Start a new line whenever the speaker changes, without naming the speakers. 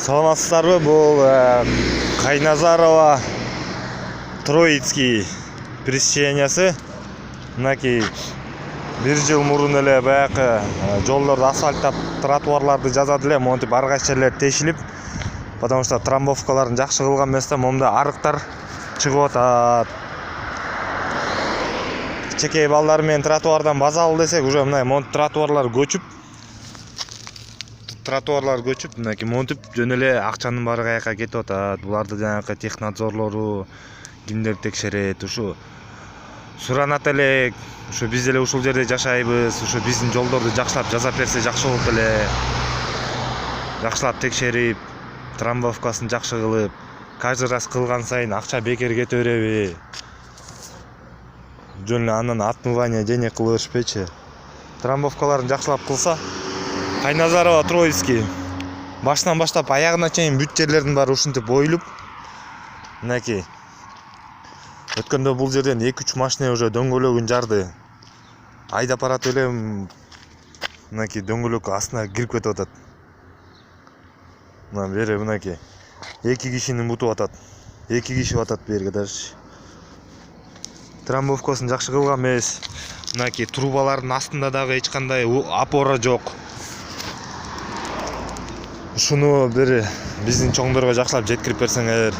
Саламатсыздарбы? Бул Кайназарова Троицкий пересечениясы. Мынакей бир жыл мурун эле баягы жолдорду асфальттап, тротуарларды жазады эле, монтип ар кайсы жерлер тешилип, потому что трамбовкаларын жакшы кылган эмес да, момунда арыктар чыгып атат. Кичинекей балдар менен тротуардан база ал десек, уже мына монтип тротуарлар көчүп, мынакей монтип жөн эле акчанын баары каяка кетип атат. Буларды жанагы технадзорлору кимдер текшерет, ушу суранат элек. Ушу биз деле ушул жерде жашайбыз, ушу биздин жолдорду жакшылап жазап берсе жакшы болот эле. Жакшылап текшерип, трамбовкасын жакшы кылып, каждый раз кылган сайын акча бекер кете береби? Жөн эле андан отмывание денег кыла беришпечи. Трамбовкаларын жакшылап кылса, Кайназарова Троицкий башынан баштап аягына чейин бүт жерлердин баары ушинтип оюлуп, мынакей өткөндө бул жерден 2-3 машина уже дөңгөлөгүн жарды. Айдап баратып эле мынакей дөңгөлөк астына кирип кетип атат. Мына бери мынакей 2 кишинин буту атат. 2 киши атат берге даже. Трамбовкасын жакшы кылган эмес. Мынакей трубалардын астында дагы эч кандай опора жок. Ушуну бери биздин чоңдорго жакшылап жеткирип берсеңер.